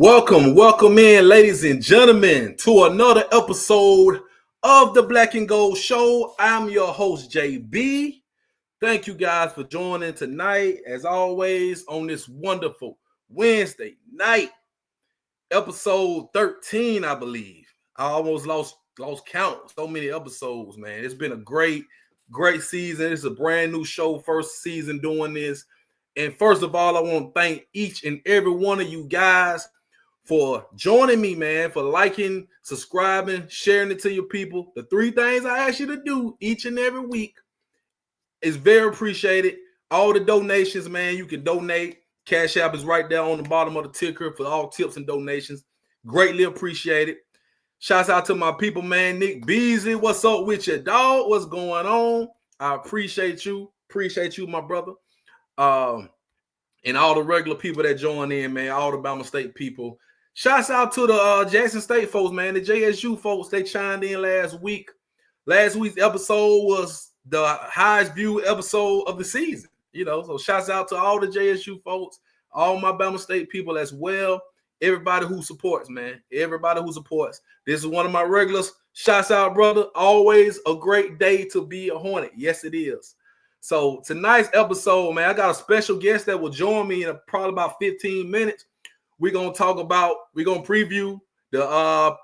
Welcome in, ladies and gentlemen, to another episode of the Black and Gold Show. I'm your host, JB. Thank you guys for joining tonight, as always, on this wonderful Wednesday night, episode 13, I believe. I almost lost count. So many episodes, man. It's been a great season. It's a brand new show, first season doing this. And first of all, I want to thank each and every one of you guys for joining me, man, for liking, subscribing, sharing it to your people. The three things I ask you to do each and every week is very appreciated. All the donations, man, you can donate. Cash App is right there on the bottom of the ticker for all tips and donations. Greatly appreciated. Shouts out to my people, man. Nick Beasley, what's up with you, dog? What's going on? I appreciate you. Appreciate you, my brother. And all the regular people that join in, man, all the Bama State people. Shouts out to the Jackson State folks, man. The JSU folks, they chimed in last week. Last week's episode was the highest viewed episode of the season. So shouts out to all the JSU folks, all my Bama State people as well. Everybody who supports, man. Everybody who supports. This is one of my regulars. Shouts out, brother. Always a great day to be a Hornet. Yes, it is. So tonight's episode, man, I got a special guest that will join me in probably about 15 minutes. We're going to preview the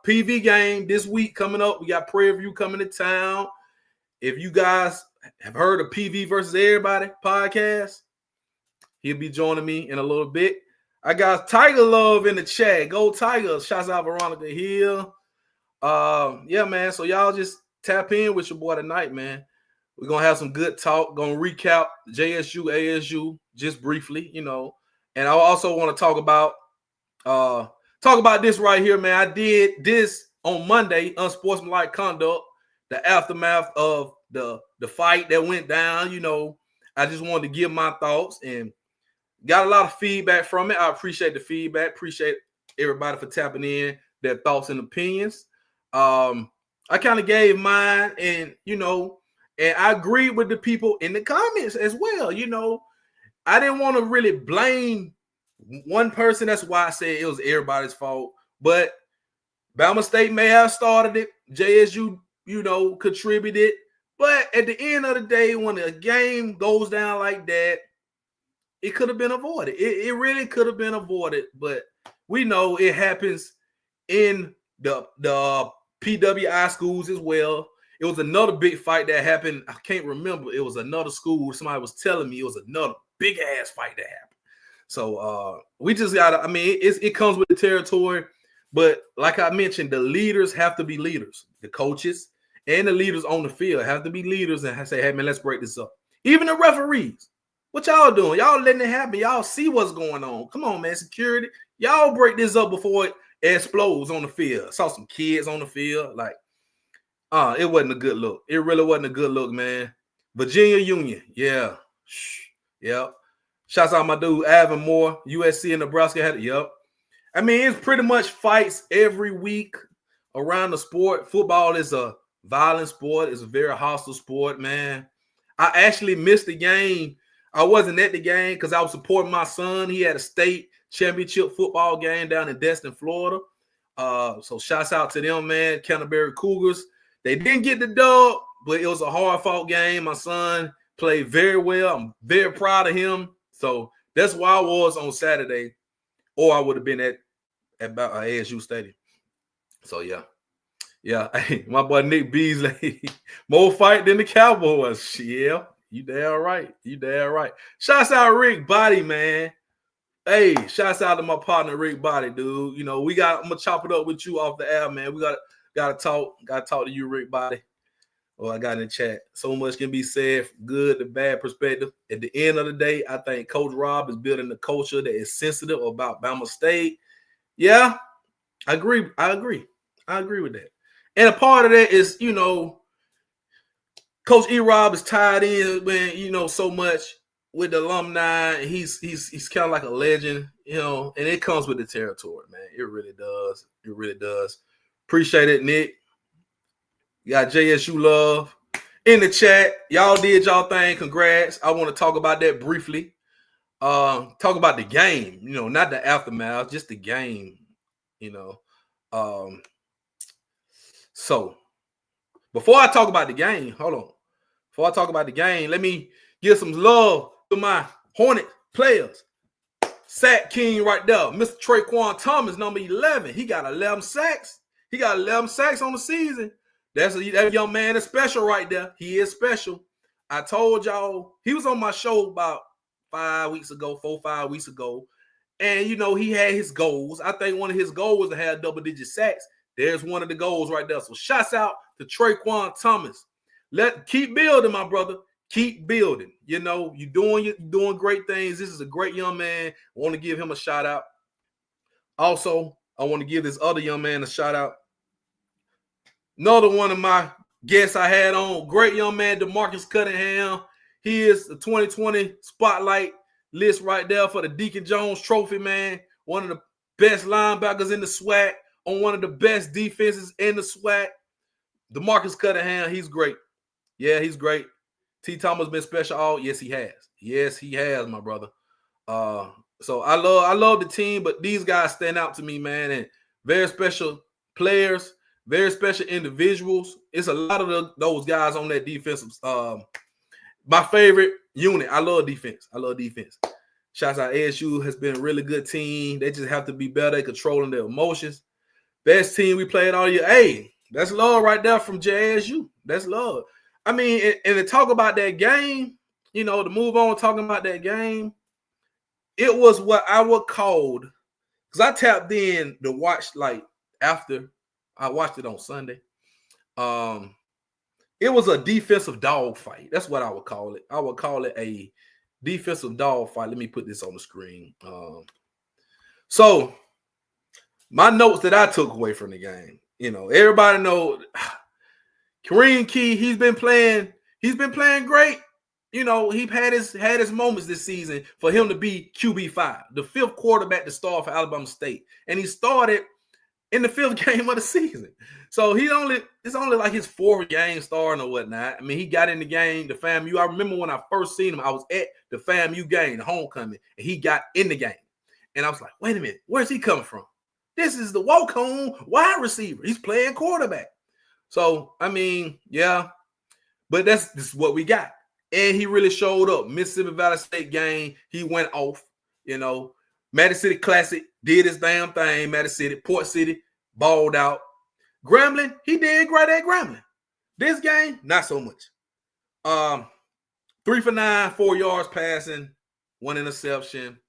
PV game this week coming up. We got Prairie View coming to town. If you guys have heard of PV versus Everybody podcast, he'll be joining me in a little bit. I got Tiger Love in the chat. Go Tigers. Shouts out Veronica Hill. Yeah, man. So y'all just tap in with your boy tonight, man. We're going to have some good talk. Going to recap JSU, ASU just briefly, And I also want to talk about this right here, man. I did this on Monday, unsportsmanlike conduct, the aftermath of the fight that went down. I just wanted to give my thoughts and got a lot of feedback from it. I appreciate the feedback. Appreciate everybody for tapping in their thoughts and opinions. I kind of gave mine and, and I agree with the people in the comments as well. I didn't want to really blame one person. That's why I said it was everybody's fault. But Bama State may have started it. JSU, contributed. But at the end of the day, when a game goes down like that, it could have been avoided. It really could have been avoided. But we know it happens in the PWI schools as well. It was another big fight that happened. I can't remember. It was another school. Somebody was telling me it was another big ass fight that happened. So we just gotta. It comes with the territory. But like I mentioned, the leaders have to be leaders. The coaches and the leaders on the field have to be leaders and say, "Hey man, let's break this up." Even the referees. What y'all doing? Y'all letting it happen. Y'all see what's going on. Come on, man. Security. Y'all break this up before it explodes on the field. I saw some kids on the field. It wasn't a good look. It really wasn't a good look, man. Virginia Union. Yeah. Yep. Shouts out my dude, Avon Moore. USC and Nebraska had it. Yep. It's pretty much fights every week around the sport. Football is a violent sport. It's a very hostile sport, man. I actually missed the game. I wasn't at the game because I was supporting my son. He had a state championship football game down in Destin, Florida. So shouts out to them, man. Canterbury Cougars. They didn't get the dub, but it was a hard-fought game. My son played very well. I'm very proud of him. So that's where I was on Saturday, or I would have been at ASU Stadium. So, yeah. Hey, my boy Nick Beasley, more fight than the Cowboys. Yeah, you damn right. Shouts out Rick Body, man. Hey, shouts out to my partner Rick Body, dude. I'm gonna chop it up with you off the air, man. We gotta talk to you, Rick Body. I got in the chat. So much can be said, good to bad perspective. At the end of the day, I think Coach Rob is building a culture that is sensitive about Bama State. Yeah, I agree with that. And a part of that is, Coach E. Rob is tied in when, so much with the alumni. He's kind of like a legend, and it comes with the territory, man. It really does. Appreciate it, Nick. You got JSU Love in the chat. Y'all did y'all thing. Congrats. I want to talk about that briefly. Talk about the game, not the aftermath, just the game. you know. So before I talk about the game, hold on. Before I talk about the game, let me give some love to my Hornet players. Sack King right there, Mr. Traquan Thomas, number 11. He got 11 sacks. He got 11 sacks on the season. That young man is special right there. He is special. I told y'all, he was on my show about 4 or 5 weeks ago. And, you know, he had his goals. I think one of his goals was to have double-digit sacks. There's one of the goals right there. So shouts out to Traquan Thomas. Keep building, my brother. Keep building. You know, you're doing great things. This is a great young man. I want to give him a shout out. Also, I want to give this other young man a shout out. Another one of my guests I had on, great young man, DeMarcus Cunningham. He is the 2020 spotlight list right there for the Deacon Jones Trophy, man. One of the best linebackers in the SWAC, on one of the best defenses in the SWAC. DeMarcus Cunningham, he's great. Yeah, he's great. T. Thomas been special. Yes, he has. Yes, he has, my brother. So I love the team, but these guys stand out to me, man, and very special players, very special individuals. It's a lot of those guys on that defensive. My favorite unit. I love defense. Shouts out ASU has been a really good team. They just have to be better at controlling their emotions. Best team we played all year. Hey, that's love right there from JSU. That's love. I mean, and to talk about that game, you know, to move on talking about that game, it was what I would call, because I tapped in to watch like after I watched it on Sunday. It was a defensive dogfight. That's what I would call it. I would call it a defensive dogfight. Let me put this on the screen. So my notes that I took away from the game, you know, everybody know Kareem Key, he's been playing great. You know, he had his moments this season for him to be QB5, the 5th quarterback to start for Alabama State. And he started in the 5th game of the season. So it's only like his 4th game starting or whatnot. I mean, he got in the game, the FAMU. I remember when I first seen him, I was at the FAMU game, the homecoming, and he got in the game. And I was like, wait a minute, where's he coming from? This is the walk-on wide receiver. He's playing quarterback. So, I mean, yeah, but this is what we got. And he really showed up. Mississippi Valley State game, he went off, you know. Madison City Classic did his damn thing. Madison City, Port City, balled out. Grambling, he did great at Grambling. This game, not so much. 3 for 9, 4 yards passing, 1 interception.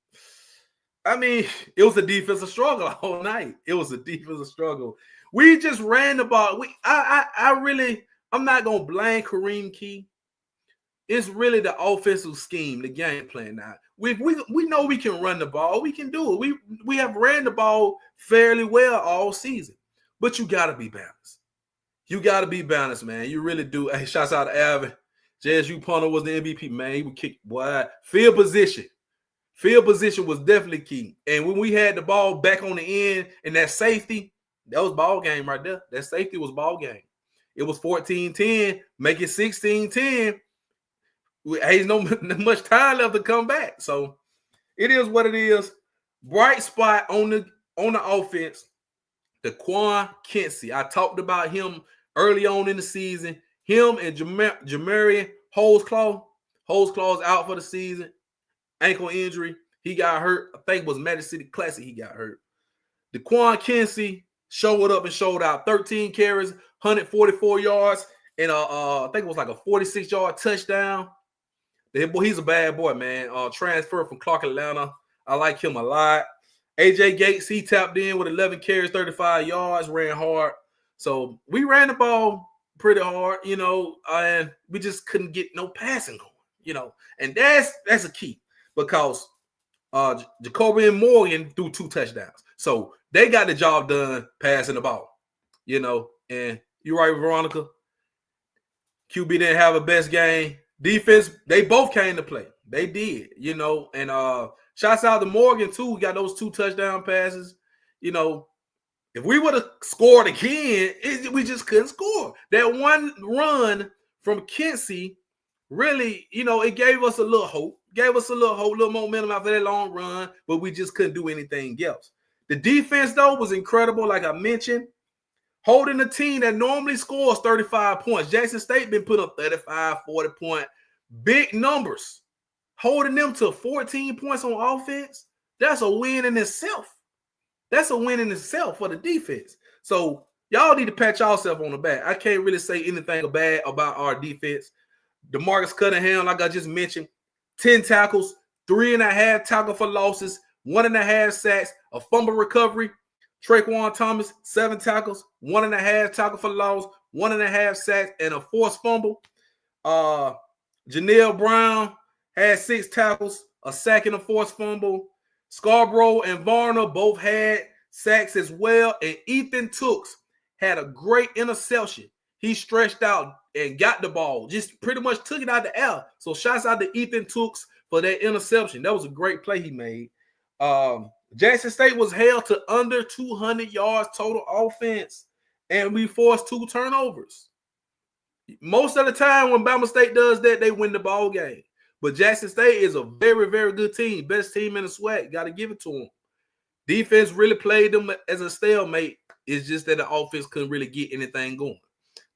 I mean, it was a defensive struggle all night. It was a defensive struggle. We just ran the ball. I'm not gonna blame Kareem Key. It's really the offensive scheme, the game plan. Now we know we can run the ball. We can do it. We have ran the ball fairly well all season, but you gotta be balanced. You gotta be balanced, man. You really do. Hey, shouts out to Alvin. JSU punter was the MVP, man. He would kick wide. Field position was definitely key. And when we had the ball back on the end and that safety, that was ball game right there. That safety was ball game. It was 14-10, make it 16-10. Ain't no much time left to come back. So it is what it is. Bright spot on the offense, Daquan Kinsey. I talked about him early on in the season. Him and Jamarian Holesclaw's out for the season. Ankle injury. He got hurt. I think it was Madison City Classic he got hurt. Daquan Kinsey showed up and showed out. 13 carries, 144 yards, and I think it was like a 46-yard touchdown. He's a bad boy, man. Transferred from Clark, Atlanta. I like him a lot. AJ Gates, he tapped in with 11 carries, 35 yards, ran hard. So we ran the ball pretty hard, you know, and we just couldn't get no passing going, you know. And that's a key because Jacoby and Morgan threw 2 touchdowns. So they got the job done passing the ball, you know. And you're right, Veronica. QB didn't have a best game. Defense, they both came to play. They did, you know. And shouts out to Morgan, too. We got those 2 touchdown passes. You know, if we would have scored again, we just couldn't score. That one run from Kinsey really, you know, it gave us a little hope. Gave us a little hope, a little momentum after that long run, but we just couldn't do anything else. The defense, though, was incredible, like I mentioned. Holding a team that normally scores 35 points. Jackson State been put up 35, 40 point, big numbers. Holding them to 14 points on offense, that's a win in itself. That's a win in itself for the defense. So y'all need to pat yourself on the back. I can't really say anything bad about our defense. DeMarcus Cunningham, like I just mentioned, 10 tackles, 3.5 tackle for losses, 1.5 sacks, a fumble recovery. Traquan Thomas, 7 tackles, 1.5 tackle for loss, 1.5 sacks, and a forced fumble. Janelle Brown had 6 tackles, a sack and a forced fumble. Scarborough and Varner both had sacks as well. And Ethan Tooks had a great interception. He stretched out and got the ball, just pretty much took it out the air. So shouts out to Ethan Tooks for that interception. That was a great play he made. Jackson State was held to under 200 yards total offense, and we forced 2 turnovers. Most of the time when Bama State does that, they win the ball game. But Jackson State is a very, very good team. Best team in the SWAC. Got to give it to them. Defense really played them as a stalemate. It's just that the offense couldn't really get anything going.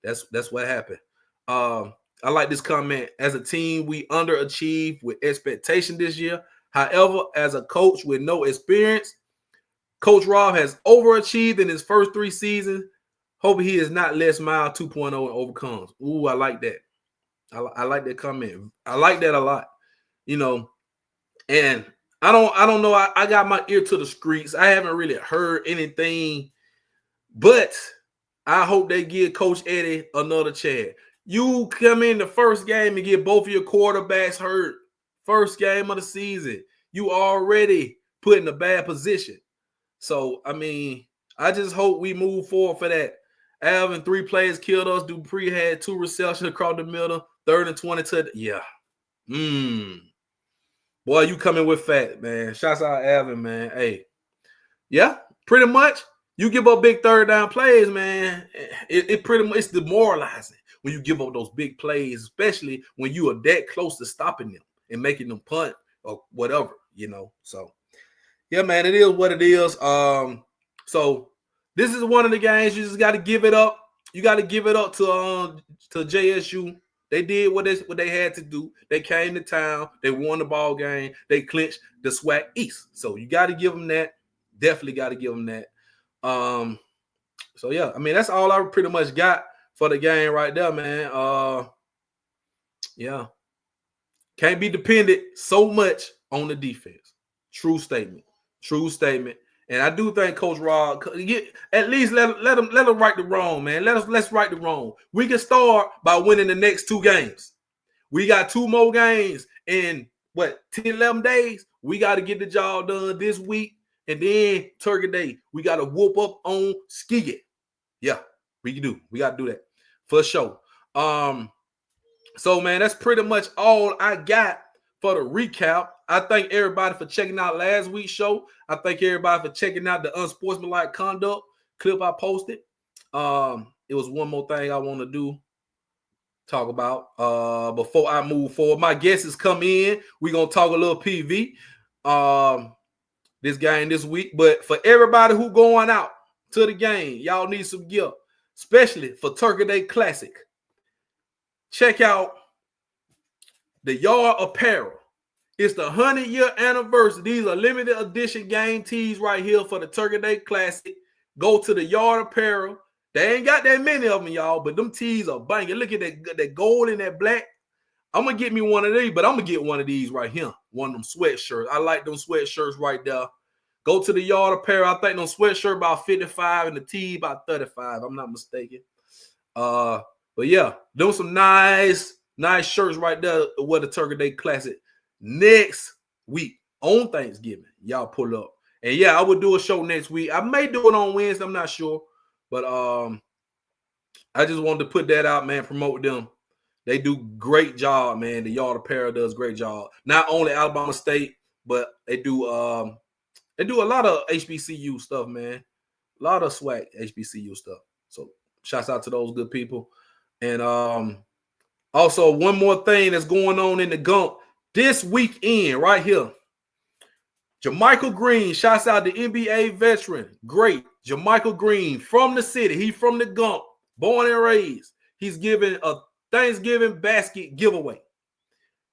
That's what happened. I like this comment. As a team, we underachieved with expectation this year. However, as a coach with no experience, Coach Rob has overachieved in his first 3 seasons. Hope he is not Les Miles 2.0 and overcomes. Ooh, I like that. I like that comment. I like that a lot. You know, and I don't know. I got my ear to the streets. I haven't really heard anything, but I hope they give Coach Eddie another chance. You come in the first game and get both of your quarterbacks hurt. First game of the season. You already put in a bad position. So, I mean, I just hope we move forward for that. Alvin, 3 plays killed us. Dupree had 2 receptions across the middle. 3rd and 20 yeah. Boy, you coming with fat, man. Shouts out Alvin, man. Hey. Yeah, pretty much. You give up big 3rd down plays, man. It pretty much, it's demoralizing when you give up those big plays, especially when you are that close to stopping them and making them punt or whatever, you know. So, yeah, man, it is what it is. So this is one of the games you just got to give it up. You got to give it up to JSU. They did what they had to do. They came to town. They won the ball game. They clinched the SWAC East. So you got to give them that. Definitely got to give them that. So yeah, I mean, that's all I pretty much got for the game right there, man. Yeah. Can't be dependent so much on the defense. True statement. True statement. And I do think Coach Rob, at least let him right the wrong, man. Let's right the wrong. We can start by winning the next 2 games. We got 2 more games in 10, 11 days. We got to get the job done this week. And then Turkey Day, we got to whoop up on Skigit. Yeah, we can do. We got to do that for sure. So, man, that's pretty much all I got for the recap. I thank everybody for checking out last week's show. I thank everybody for checking out the unsportsmanlike conduct clip I posted. It was one more thing I want to talk about before I move forward. My guests is come in. We're going to talk a little PV this game this week. But for everybody who going out to the game, y'all need some gear, especially for Turkey Day Classic. Check out the Yard Apparel. It's the 100-year anniversary. These are limited edition game tees right here for the Turkey Day Classic. Go to the Yard Apparel. They ain't got that many of them, y'all, but them tees are banging. Look at that gold and that black. I'm going to get me one of these, but I'm going to get one of these right here. One of them sweatshirts. I like them sweatshirts right there. Go to the Yard Apparel. I think them sweatshirt about 55 and the tee about 35. I'm not mistaken. But yeah, doing some nice shirts right there with the Turkey Day Classic. Next week on Thanksgiving, y'all pull up. And yeah, I will do a show next week. I may do it on Wednesday, I'm not sure. But I just wanted to put that out, man, promote them. They do great job, man. The Yard Apparel does great job. Not only Alabama State, but they do a lot of HBCU stuff, man. A lot of swag HBCU stuff. So shouts out to those good people. And also one more thing that's going on in the Gump. This weekend, right here, Jermichael Green, shouts out to NBA veteran. Great. Jermichael Green from the city. He's from the Gump, born and raised. He's giving a Thanksgiving basket giveaway.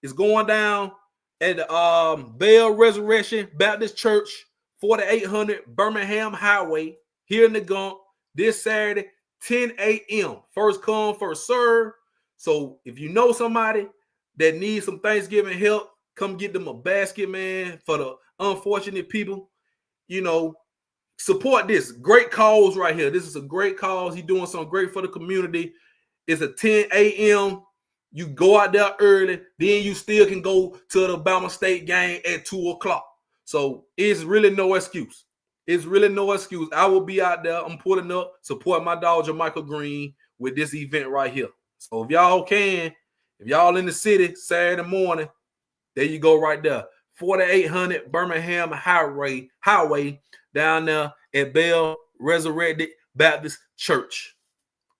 It's going down at the Bell Resurrection Baptist Church, 4800 Birmingham Highway, here in the Gump, this Saturday, 10 a.m. First come, first serve. So if you know somebody that needs some Thanksgiving help, come get them a basket, man, for the unfortunate people. You know, support this great cause right here. This is a great cause. He's doing something great for the community. It's a 10 a.m. You go out there early, then you still can go to the Bama State game at 2 o'clock. So it's really no excuse. It's really no excuse. I will be out there. I'm pulling up, support my dog, Jermichael Green, with this event right here. So if y'all can, if y'all in the city Saturday morning, there you go right there. 4800 Birmingham Highway down there at Bell Resurrected Baptist Church.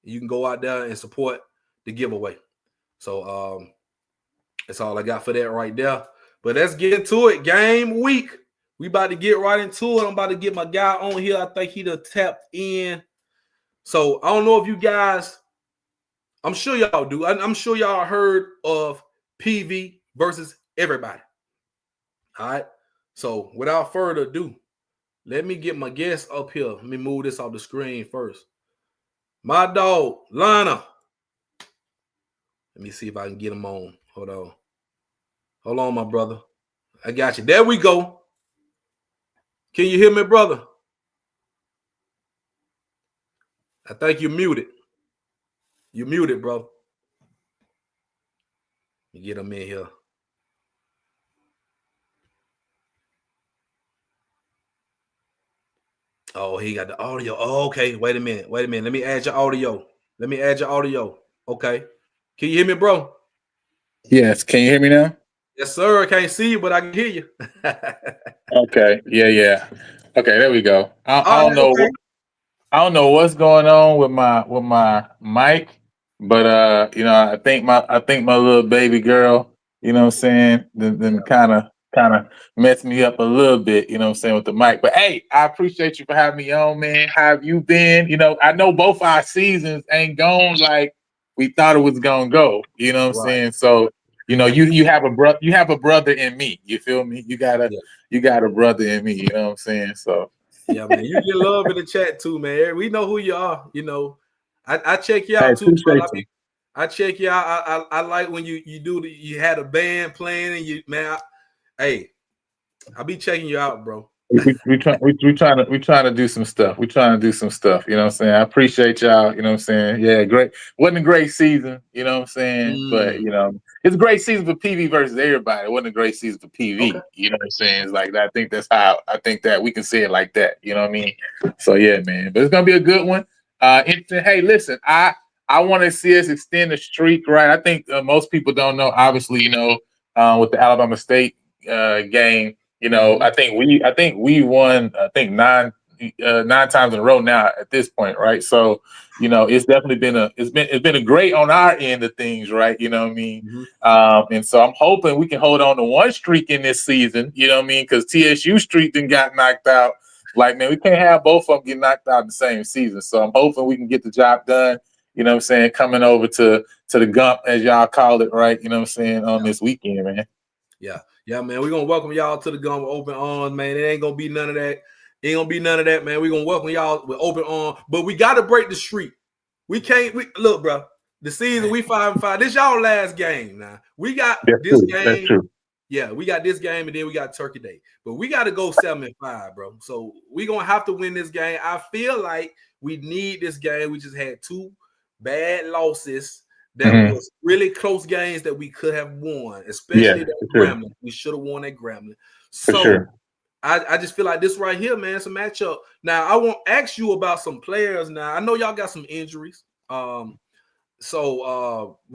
You can go out there and support the giveaway. So that's all I got for that right there. But let's get into it. Game week. We about to get right into it. I'm about to get my guy on here. I think he done tapped in. So I don't know if you guys, I'm sure y'all do. I'm sure y'all heard of PV versus everybody. All right. So without further ado, let me get my guest up here. Let me move this off the screen first. My dog, Lana. Let me see if I can get him on. Hold on. Hold on, my brother. I got you. There we go. Can you hear me, brother? I think you're muted. You're muted, bro. You get him in here. Oh, he got the audio. Oh, okay. Wait a minute. Let me add your audio. Okay. Can you hear me, bro? Yes. Can you hear me now? Yes, sir. I can't see you, but I can hear you. Okay. Yeah. Okay, there we go. I don't know. Okay. I don't know what's going on with my mic, but I think my little baby girl, you know what I'm saying, then kind of messed me up a little bit, you know what I'm saying, with the mic. But hey, I appreciate you for having me on, man. How have you been? You know, I know both our seasons ain't gone like we thought it was gonna go. You know what I'm saying? So, you have a brother in me. You feel me? You got a brother in me. You know what I'm saying? So. Yeah, man. You get love in the chat too, man. We know who you are. You know, I check you out too, bro. I check you out. I like when you had a band playing and you, man. I'll be checking you out, bro. We trying to do some stuff. You know what I'm saying? I appreciate y'all, you know what I'm saying? Yeah, great. Wasn't a great season, you know what I'm saying? But it's a great season for PV versus everybody. It wasn't a great season for PV. Okay. You know what I'm saying? It's like I think that's how I think that we can say it like that. You know what I mean? So yeah, man. But it's gonna be a good one. Interesting. Hey, listen, I want to see us extend the streak, right? I think most people don't know, obviously, with the Alabama State game. You know, I think we won. I think nine times in a row now at this point, right? So, it's definitely been a great on our end of things, right? You know what I mean? And so I'm hoping we can hold on to one streak in this season. You know what I mean? Because TSU streak then got knocked out. Like, man, we can't have both of them get knocked out in the same season. So I'm hoping we can get the job done. You know what I'm saying? Coming over to the Gump, as y'all call it, right? You know what I'm saying? On this weekend, man. Yeah, man. We're gonna welcome y'all to the Gump with open arms, man. It ain't gonna be none of that. Man. We're gonna welcome y'all with open arms, but we gotta break the streak. We can't look, bro. The season we 5-5. This y'all last game now. We got this game. That's true. Yeah, we got this game, and then we got Turkey Day. But we got to go 7-5, bro. So we're gonna have to win this game. I feel like we need this game. We just had 2 bad losses. That was really close games that we could have won, especially that Grambling. We should have won that Grambling. So I just feel like this right here, man, it's a matchup. Now, I won't ask you about some players now. I know y'all got some injuries. But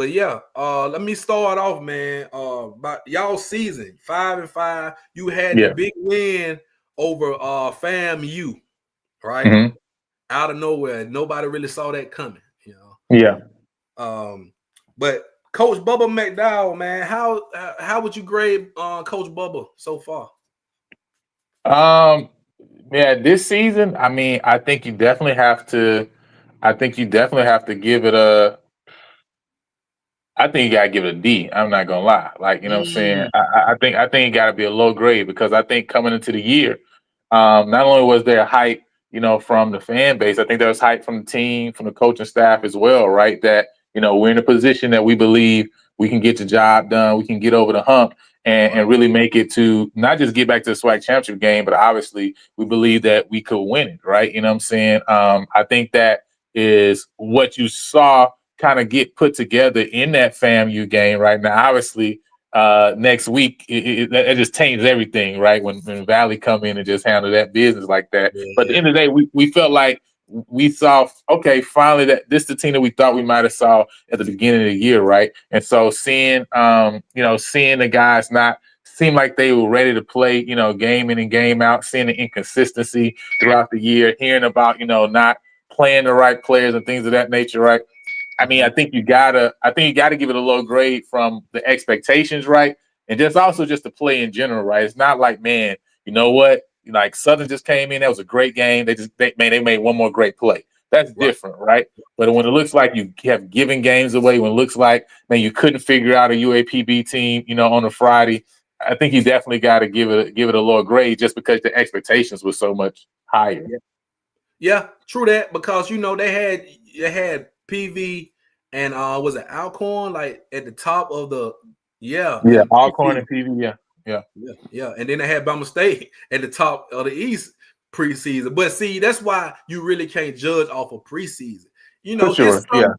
yeah, let me start off, man. About y'all season 5-5. You had the big win over FAMU, right? Out of nowhere. Nobody really saw that coming, But Coach Bubba McDowell, man, how would you grade Coach Bubba so far? Yeah, this season, I mean, I think you definitely have to. I think you definitely have to give it a. I think you gotta give it a D. I'm not gonna lie. Like, you know what I'm saying? Mm, I think it gotta be a low grade because I think coming into the year, not only was there hype, from the fan base, I think there was hype from the team, from the coaching staff as well, right? That, we're in a position that we believe we can get the job done, we can get over the hump and really make it to not just get back to the SWAC championship game, but obviously we believe that we could win it, right? You know what I'm saying? I think that is what you saw kind of get put together in that FAMU game right now. Obviously, next week it just changed everything, right? When Valley come in and just handle that business like that. But at the yeah. end of the day, we felt like we saw, okay, finally that this is the team that we thought we might have saw at the beginning of the year, right? And so seeing seeing the guys not seem like they were ready to play, game in and game out, seeing the inconsistency throughout the year, hearing about, not playing the right players and things of that nature, right? I mean, I think you gotta give it a low grade from the expectations, right? And just also just the play in general, right? It's not like, man, you know what? Like Southern just came in, that was a great game. They made one more great play. That's Right. different, right? But when it looks like you have given games away, when it looks like, man, you couldn't figure out a UAPB team, on a Friday, I think you definitely got to give it a lower grade just because the expectations were so much higher. Yeah, true that because they had PV and was it Alcorn like at the top of the Yeah, and Alcorn and PV, yeah. yeah, and then they had Bama State at the top of the East preseason. But see, that's why you really can't judge off of preseason. For sure, yeah,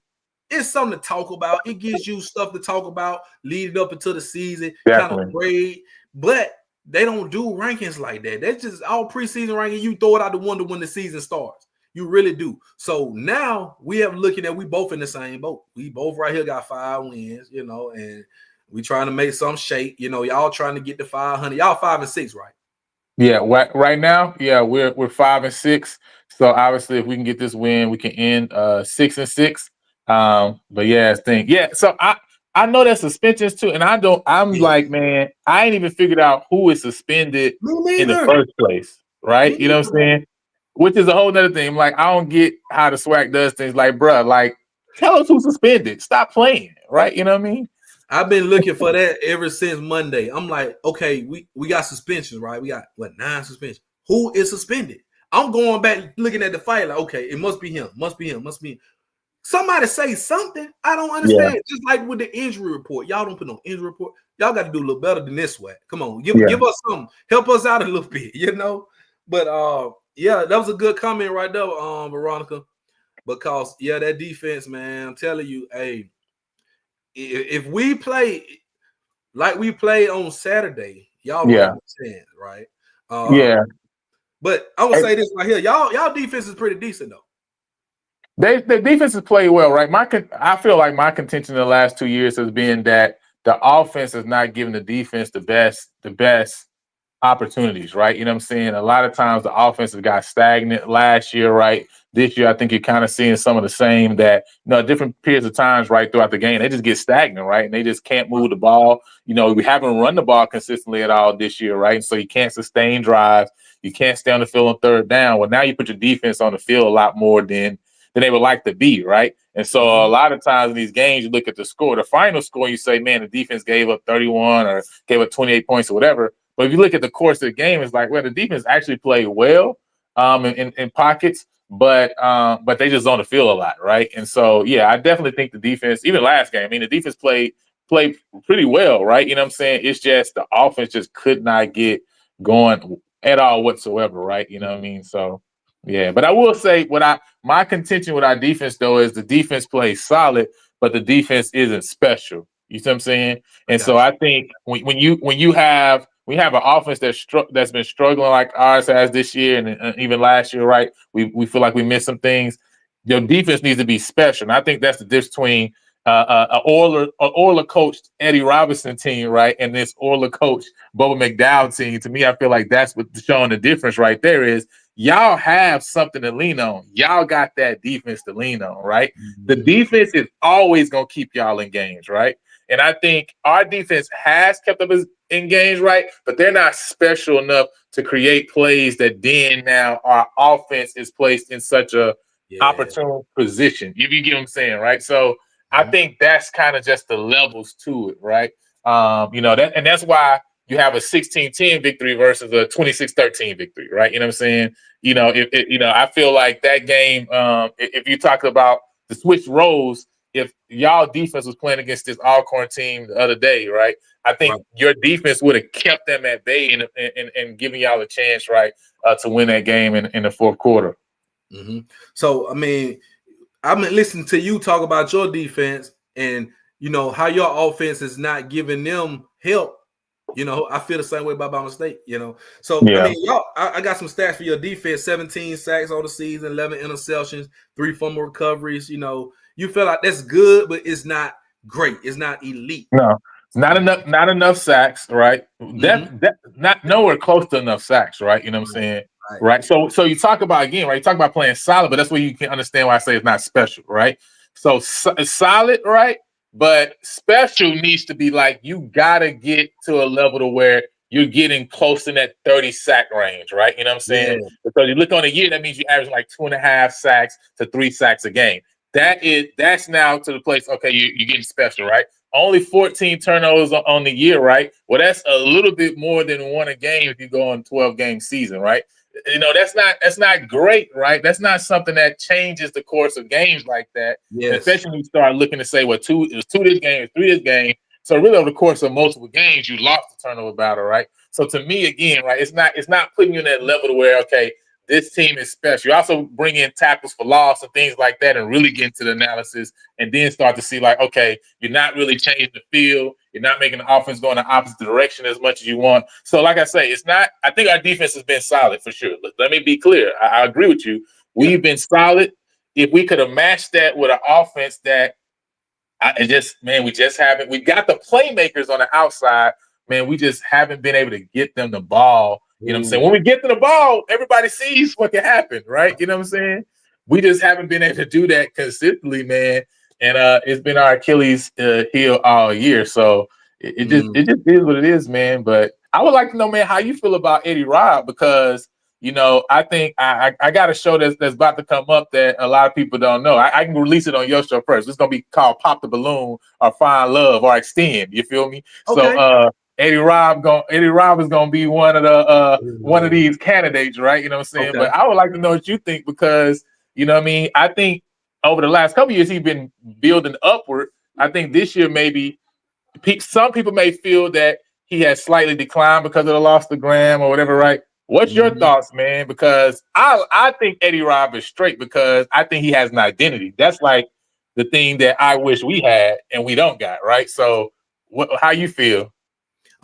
It's something to talk about. It gives you stuff to talk about leading up into the season, kind of definitely. grade. But they don't do rankings like that. That's just all preseason ranking. You throw it out the window when the season starts. You really do. So now we have looking at we both in the same boat. We both right here got 5 wins, and we trying to make some shake. Y'all trying to get to 500. Y'all 5 and 6, right? Yeah, right now, yeah, we're 5 and 6. So obviously, if we can get this win, we can end 6 and 6. But yeah, thing, yeah. So I know that suspensions too, and I'm Yeah. like, man, I ain't even figured out who is suspended Me in the neither. first place, Me right? You know what I'm neither. saying? Which is a whole nother thing. Like, I don't get how the SWAC does things. Like, bruh, like, tell us who's suspended. Stop playing, right? You know what I mean? I've been looking for that ever since Monday. I'm like, okay, we got suspensions, right? We got 9 suspensions. Who is suspended? I'm going back looking at the fight, like, okay, it must be him, must be him, must be him. Somebody say something. I don't Yeah, understand. Just like with the injury report, y'all don't put no injury report. Y'all got to do a little better than this way. Come on, yeah, give us something. Help us out a little bit. But yeah, that was a good comment right there, Veronica. Because that defense, man, I'm telling you, hey, if we play like we played on Saturday, y'all don't have yeah, a chance, right? Uh, yeah. but I would say this right here, y'all defense is pretty decent though. The defense has played well, right? I feel like my contention in the last 2 years has been that the offense is not giving the defense the best opportunities, right? You know what I'm saying? A lot of times the offense has got stagnant last year, right? This year, I think you're kind of seeing some of the same that, different periods of times, right, throughout the game, they just get stagnant, right? And they just can't move the ball. We haven't run the ball consistently at all this year, right? And so you can't sustain drives. You can't stay on the field on third down. Well, now you put your defense on the field a lot more than they would like to be, right? And so a lot of times in these games, you look at the score, the final score, you say, man, the defense gave up 31 or gave up 28 points or whatever. But if you look at the course of the game, it's like, well, the defense actually played well in pockets, but they just on the field a lot, right? And so, yeah, I definitely think the defense, even last game, I mean, the defense played pretty well, right? You know what I'm saying? It's just the offense just could not get going at all whatsoever, right? You know what I mean? So, yeah, but I will say my contention with our defense though is the defense plays solid, but the defense isn't special. You see what I'm saying? I And so got I think when you have we have an offense that's been struggling like ours has this year and even last year, right? We feel like we missed some things. Your defense needs to be special, and I think that's the difference between Orla coached Eddie Robinson team, right, and this Orla coached Boba McDowell team. To me, I feel like that's what showing the difference right there is. Y'all have something to lean on. Y'all got that defense to lean on, right? The you. defense is always going to keep y'all in games, right? And I think our defense has kept up in games, right? But they're not special enough to create plays that then now our offense is placed in such a opportune position. If you get what I'm saying, right? So I think that's kind of just the levels to it, right? And that's why you have a 16-10 victory versus a 26-13 victory, right? You know what I'm saying? I feel like that game, if you talk about the switch roles, if y'all defense was playing against this Alcorn team the other day, right? I think your defense would have kept them at bay and given y'all a chance, right, to win that game in the fourth quarter. Mm-hmm. So, I mean, I've been listening to you talk about your defense and, how your offense is not giving them help. I feel the same way about Bama State, So, I mean, I got some stats for your defense: 17 sacks on the season, 11 interceptions, 3 fumble recoveries. You feel like that's good, but it's not great. It's not elite. No, not enough sacks, right? Mm-hmm. That not nowhere close to enough sacks, right? You know what I'm saying? Right. So you talk about, again, right? You talk about playing solid, but that's where you can understand why I say it's not special, right? So it's solid, right? But special needs to be like, you gotta get to a level to where you're getting close in that 30 sack range, right? You know what I'm saying? Yeah. Because you look on a year, that means you average like 2.5 sacks to 3 sacks a game. That's now to the place, okay, you're getting special, right? Only 14 turnovers on the year, right? Well, that's a little bit more than 1 a game if you go on 12-game season, right? That's not great, right? That's not something that changes the course of games like that. Yes. Especially when you start looking to say, it was 2 this game, 3 this game. So really over the course of multiple games, you lost the turnover battle, right? So to me, again, right, it's not putting you in that level to where, okay, this team is special. You also bring in tackles for loss and things like that and really get into the analysis and then start to see, like, okay, you're not really changing the field. You're not making the offense go in the opposite direction as much as you want. So, like I say, I think our defense has been solid for sure. Let me be clear. I agree with you. We've been solid. If we could have matched that with an offense that we just haven't. We got the playmakers on the outside, man. We just haven't been able to get them the ball. You know what I'm saying? When we get to the ball, everybody sees what can happen, right? You know what I'm saying? We just haven't been able to do that consistently, man. And it's been our Achilles heel all year. So it just is what it is, man. But I would like to know, man, how you feel about Eddie Robb, because I think I got a show that's about to come up that a lot of people don't know. I can release it on your show first. It's gonna be called Pop the Balloon or Find Love or Extend. You feel me? Okay. So Eddie Robb is gonna be one of these candidates, right? You know what I'm saying? Okay. But I would like to know what you think, because I think over the last couple of years he's been building upward. I think this year maybe some people may feel that he has slightly declined because of the loss to Graham or whatever, right? What's your thoughts, man? Because I think Eddie Robb is straight, because I think he has an identity. That's like the thing that I wish we had and we don't got, right? So how you feel?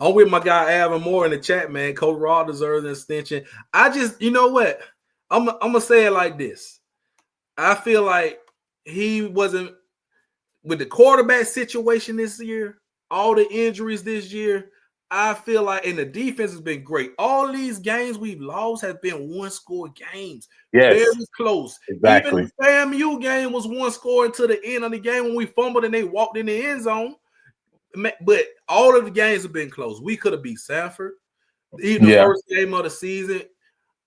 I'm with my guy Alvin Moore in the chat, man. Coach Raw deserves an extension. I just, you know what? I'm gonna say it like this. I feel like he wasn't with the quarterback situation this year, all the injuries this year. I feel like, and the defense has been great. All these games we've lost have been 1-score games. Yes, very close. Exactly. Even the FAMU game was 1 score until the end of the game when we fumbled and they walked in the end zone. But all of the games have been close. We could have beat Sanford. Even the first game of the season,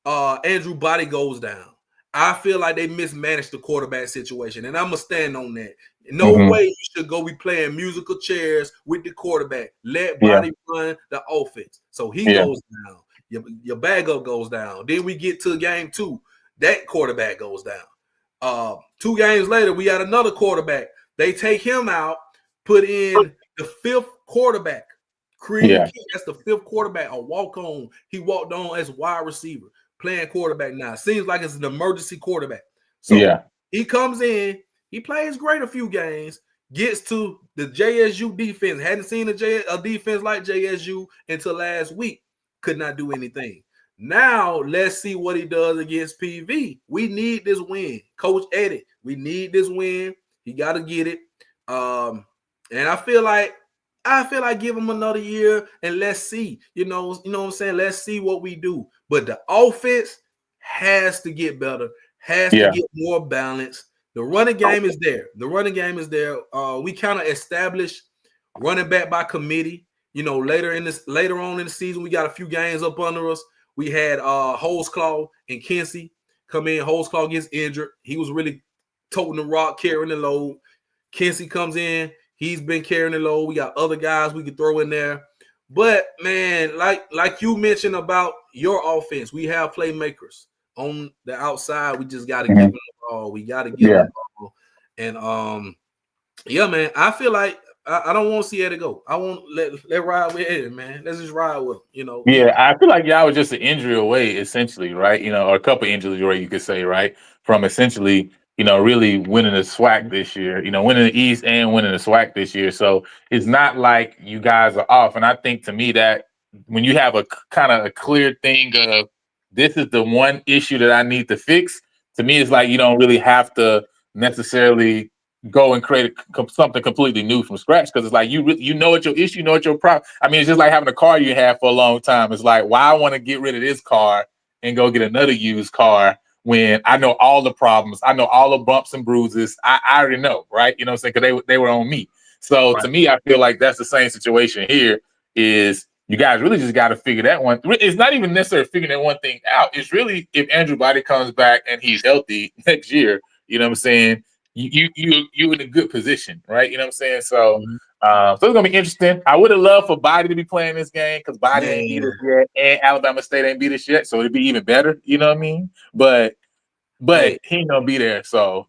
Andrew Body goes down. I feel like they mismanaged the quarterback situation, and I'm going to stand on that. No way you should go be playing musical chairs with the quarterback. Let Body run the offense. So he goes down. Your backup goes down. Then we get to game 2. That quarterback goes down. 2 games later, we got another quarterback. They take him out, put in the 5th quarterback. Creed King, that's the 5th quarterback, a walk-on. He walked on as wide receiver, playing quarterback now. Seems like it's an emergency quarterback. So he comes in, he plays great a few games, gets to the JSU defense. Hadn't seen a defense like JSU until last week. Could not do anything. Now, let's see what he does against PV. We need this win. Coach Eddie, we need this win. He got to get it. And I feel like give him another year and let's see. You know what I'm saying? Let's see what we do. But the offense has to get better, has to get more balanced. The running game is there. We kind of established running back by committee. later on in the season, we got a few games up under us. We had Holesclaw and Kinsey come in. Holesclaw gets injured. He was really toting the rock, carrying the load. Kinsey comes in. He's been carrying the load. We got other guys we could throw in there. But, man, like you mentioned about your offense, we have playmakers on the outside. We just got to give them the ball. We got to give them the ball. And, yeah, man, I feel like I don't want to see Eddie go. I want let ride with Eddie, man. Let's just ride with him, Yeah, I feel like y'all was just an injury away, essentially, right? Or a couple injuries away, you could say, right? From essentially, really winning the SWAC this year, winning the East and winning the SWAC this year. So it's not like you guys are off. And I think to me that when you have a kind of a clear thing of this is the one issue that I need to fix, to me, it's like you don't really have to necessarily go and create something completely new from scratch, because it's like you know what your issue, you know what your problem. I mean, it's just like having a car you had for a long time. It's like, why I want to get rid of this car and go get another used car when I know all the problems, I know all the bumps and bruises. I already know, right? You know what I'm saying? Because they were on me. So to me, I feel like that's the same situation here. Is you guys really just got to figure that one. It's not even necessarily figuring that one thing out. It's really if Andrew Body comes back and he's healthy next year. You know what I'm saying? You in a good position, right? You know what I'm saying? So, so it's gonna be interesting. I would have loved for Body to be playing this game because Body ain't beat us yet, and Alabama State ain't beat us yet, so it'd be even better. You know what I mean? But he ain't gonna be there, so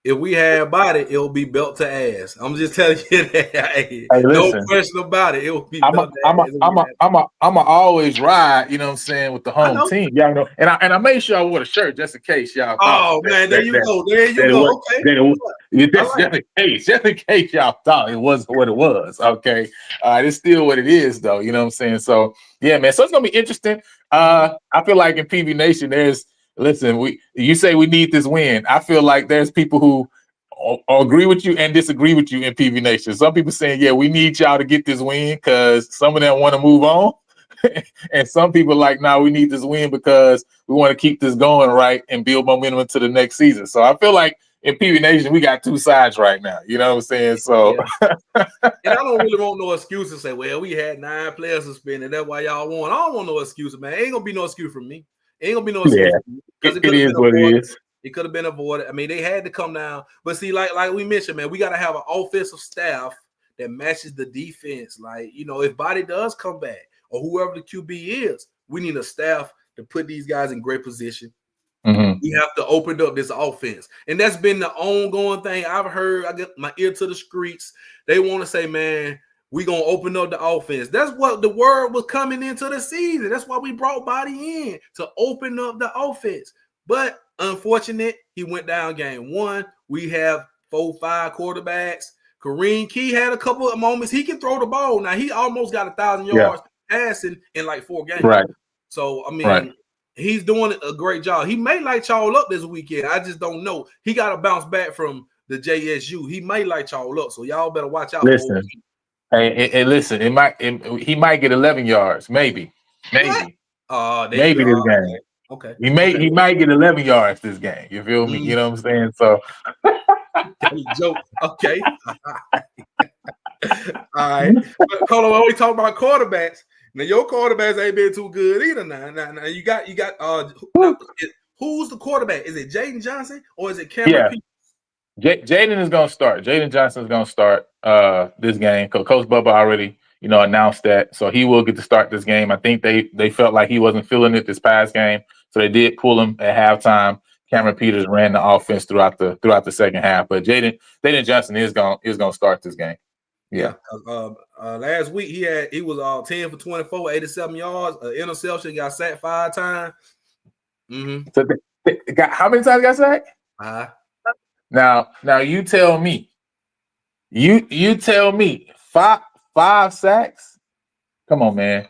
if we had Body, it'll be belt to ass. I'm just telling you that. Hey, no question about it. It will be belt to ass. I'm always ride, you know what I'm saying, with the home team. Yeah, and I made sure I wore the shirt just in case y'all thought. Oh man, there you go. Okay. Just in case y'all thought it wasn't what it was. Okay. It's still what it is though, you know what I'm saying? So yeah, man. So it's gonna be interesting. I feel like in PV Nation, you say we need this win. I feel like there's people who agree with you and disagree with you in PV Nation. Some people saying, yeah, we need y'all to get this win because some of them want to move on. And some people like, nah, we need this win because we want to keep this going, right, and build momentum into the next season. So I feel like in PV Nation, we got two sides right now. You know what I'm saying? So, and I don't really want no excuse to say, well, we had 9 players suspended. That's why y'all won. I don't want no excuse, man. Ain't gonna be no excuse from me. Ain't gonna be no excuse. Because it is what it is. It could have been avoided. I mean, they had to come down. But see, like we mentioned, man, we got to have an offensive staff that matches the defense. Like, if Body does come back or whoever the QB is, we need a staff to put these guys in great position. We have to open up this offense. And that's been the ongoing thing I've heard. I get my ear to the streets. They want to say, man, we're going to open up the offense. That's what the word was coming into the season. That's why we brought Body in, to open up the offense. But unfortunate, he went down game 1. We have 4-5 quarterbacks. Kareem Key had a couple of moments. He can throw the ball. Now, he almost got 1,000 yards passing in like 4 games. Right. So, I mean, he's doing a great job. He may light y'all up this weekend. I just don't know. He got to bounce back from the JSU. He may light y'all up. So, y'all better watch out. Listen. Listen. He might get 11 yards. Maybe. Maybe this game. Okay. He might get 11 yards this game. You feel me? You know what I'm saying? So joke. Okay. All right. But hold on, we talk about quarterbacks. Now your quarterbacks ain't been too good either. Now you got who's the quarterback? Is it Jaden Johnson or is it Cameron Peters? Jaden is gonna start. Jaden Johnson is gonna start this game. Coach Bubba already announced that, so he will get to start this game. I think they felt like he wasn't feeling it this past game, so they did pull him at halftime. Cameron Peters ran the offense throughout the second half, but Jaden Johnson is gonna start this game. Yeah. Last week he was 10 for 24, 87 yards, an interception, got sacked 5 times. So how many times got sacked? Now you tell me. You tell me 5 sacks. Come on, man.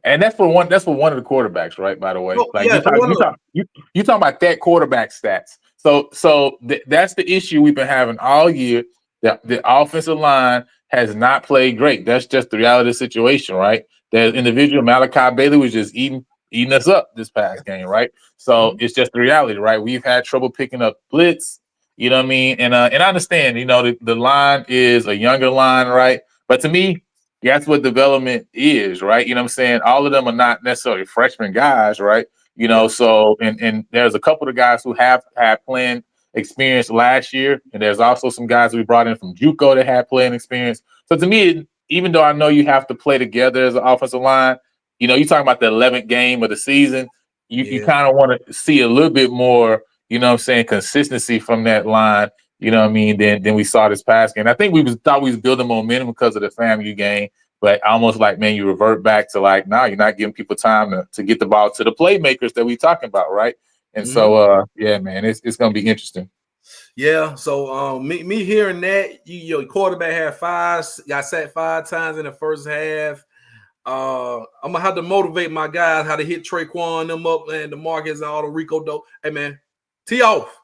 And that's for one of the quarterbacks, right? By the way, you talking about that quarterback stats. So that's the issue we've been having all year. The offensive line has not played great. That's just the reality of the situation, right? The individual Malachi Bailey was just eating us up this past game, right? So it's just the reality, right? We've had trouble picking up blitz. You know what I mean? And I understand, the line is a younger line, right? But to me, that's what development is, right? You know what I'm saying? All of them are not necessarily freshman guys, right? You know, so and there's a couple of guys who have had playing experience last year, and there's also some guys we brought in from JUCO that had playing experience. So to me, even though I know you have to play together as an offensive line, you know, you're talking about the 11th game of the season. You kind of want to see a little bit more, you know what I'm saying, consistency from that line, you know what I mean, than we saw this past game. I think thought we was building momentum because of the FAMU game, but almost like, man, you revert back to like, no, you're not giving people time to get the ball to the playmakers that we talking about, right? And so, yeah, man, it's going to be interesting. Yeah, so me hearing that, your quarterback got sacked 5 times in the first half. I'm gonna have to motivate my guys how to hit Traquan them up and the Marcus and all the Rico dope. Hey man, tee off.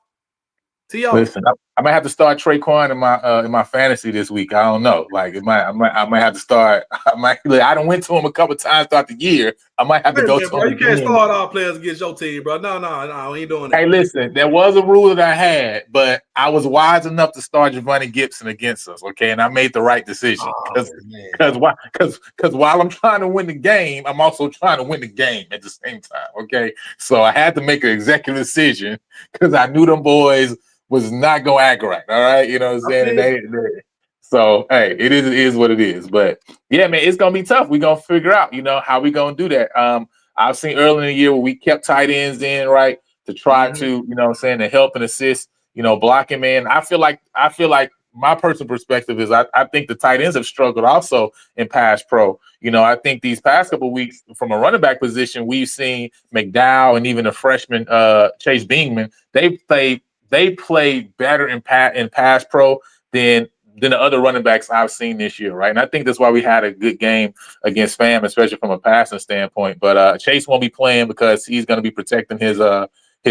Listen, I might have to start Traquan in my fantasy this week. I don't know. Like I might have to start. I don't went to him a couple times throughout the year. I might have to go to bro. him. You can't start all players against your team, bro. No, we ain't doing that. Hey, listen, there was a rule that I had, but I was wise enough to start Giovanni Gibson against us. Okay, and I made the right decision because while I'm trying to win the game, I'm also trying to win the game at the same time. Okay, so I had to make an executive decision because I knew them boys was not gonna act right. All right, you know what I'm saying? And so hey, it is what it is. But yeah, man, it's gonna be tough. We're gonna figure out, you know, how we gonna do that. I've seen early in the year where we kept tight ends in, right, to try to, you know what I'm saying, to help and assist, you know, blocking, man. I feel like my personal perspective is I think the tight ends have struggled also in pass pro. You know, I think these past couple of weeks from a running back position, we've seen McDowell and even the freshman Chase Bingman, they play better in pass pro than the other running backs I've seen this year, right? And I think that's why we had a good game against FAM, especially from a passing standpoint. But Chase won't be playing because he's going to be protecting his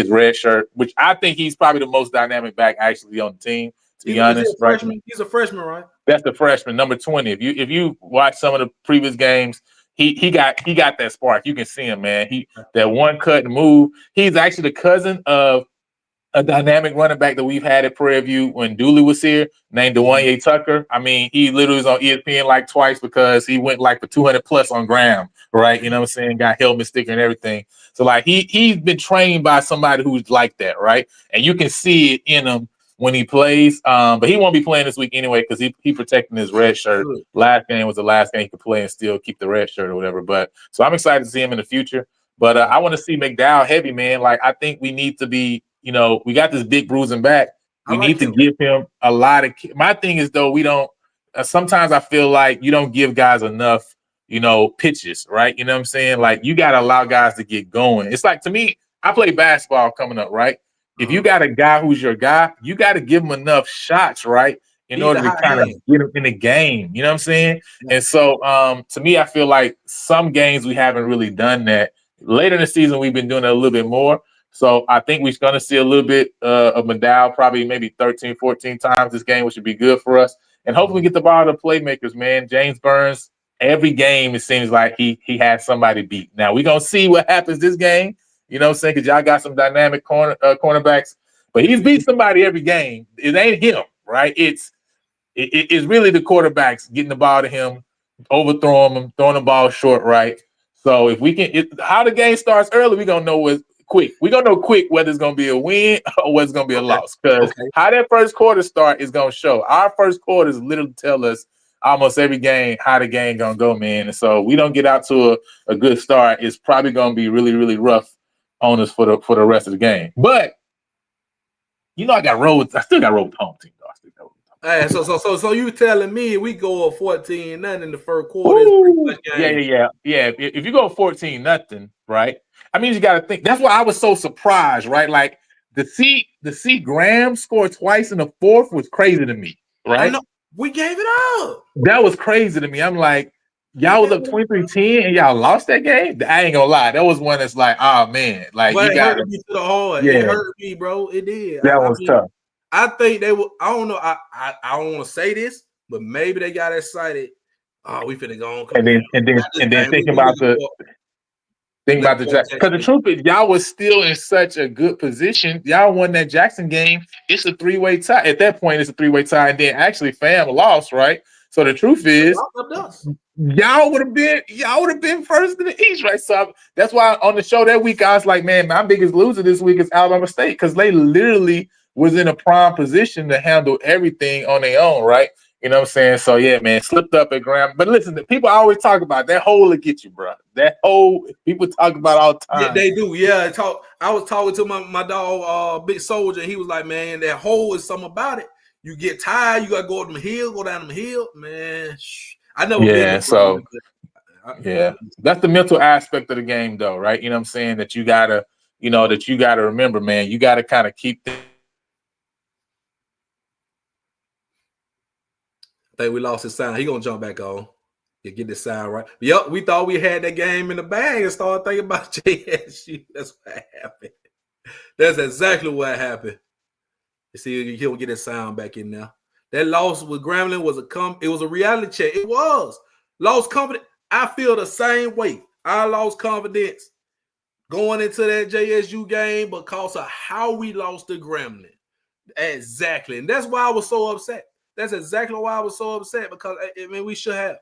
red shirt, which I think he's probably the most dynamic back actually on the team, to be honest. Right? He's a freshman, right? That's the freshman, number 20. If you watch some of the previous games, he got that spark. You can see him, man. That one cut and move. He's actually the cousin of a dynamic running back that we've had at Prairie View when Dooley was here, named Dewanye Tucker. I mean, he literally was on ESPN like twice because he went like for 200 plus on Graham, right? You know what I'm saying? Got helmet sticker and everything. So like he's been trained by somebody who's like that, right? And you can see it in him when he plays. But he won't be playing this week anyway because he protecting his red shirt. Last game was the last game he could play and still keep the red shirt or whatever. But so I'm excited to see him in the future. But I want to see McDowell heavy, man. Like I think we need to be. You know, we got this big bruising back. We need to give him a lot of. My thing is though, we don't. Sometimes I feel like you don't give guys enough, you know, pitches, right? You know what I'm saying? Like you got to allow guys to get going. It's like to me, I play basketball coming up, right? If you got a guy who's your guy, you got to give him enough shots, right? In order to kind of get him in the game. You know what I'm saying? Yeah. And so to me, I feel like some games we haven't really done that. Later in the season, we've been doing it a little bit more. So I think we're going to see a little bit of McDowell, probably maybe 13, 14 times this game, which would be good for us. And hopefully we get the ball to the playmakers, man. James Burns, every game it seems like he has somebody beat. Now, we're going to see what happens this game. You know what I'm saying? Because y'all got some dynamic cornerbacks. But he's beat somebody every game. It ain't him, right? It's really the quarterbacks getting the ball to him, overthrowing him, throwing the ball short, right? So if we can how the game starts early, we're going to know what's quick. We're going to know quick whether it's going to be a win or whether it's going to be a loss. Because how that first quarter start is going to show. Our first quarters literally tell us almost every game how the game going to go, man. And so we don't get out to a good start, it's probably going to be really, really rough on us for the rest of the game. But, you know, I still got road with the home team, though. Hey, so you telling me we go 14-0 in the first quarter? Yeah. If you go 14-0, right? I mean, you got to think. That's why I was so surprised, right? Like to see Graham score twice in the fourth was crazy to me, right? We gave it up. That was crazy to me. I'm like, y'all was up 23-10 and y'all lost that game. I ain't gonna lie, that was one that's like, oh man, like but you got me to the heart. Yeah. It hurt me, bro. It did. That was tough. I think they will. I don't know. I don't want to say this, but maybe they got excited. Oh, we finna go on. And then thinking about the Jackson. Because the truth is, y'all was still in such a good position. Y'all won that Jackson game. It's a 3-way tie. At that point, it's a 3-way tie. And then actually, FAM lost, right? So the truth is, y'all would have been first in the East, right? So that's why on the show that week I was like, man, my biggest loser this week is Alabama State because they literally was in a prime position to handle everything on their own, right? You know what I'm saying? So yeah, man, slipped up at Graham. But listen, the people always talk about that hole will get you, bro. That hole people talk about all the time. Yeah, they do. Yeah, I was talking to my dog, Big Soldier. He was like, man, that hole is something about it. You get tired, you gotta go up them hill, go down them hill, man. I never been there. So yeah, that's the mental aspect of the game, though, right? You know what I'm saying? That you gotta remember, man. You gotta kind of keep. I think we lost his sound. He gonna jump back on. You get the sound right. Yep, we thought we had that game in the bag and started thinking about JSU. That's what happened. That's exactly what happened. You see, he'll get his sound back in there. That loss with Grambling was a reality check. It was. Lost confidence. I feel the same way. I lost confidence going into that JSU game because of how we lost to Grambling. Exactly. And that's why I was so upset. That's exactly why I was so upset because, I mean, we should have.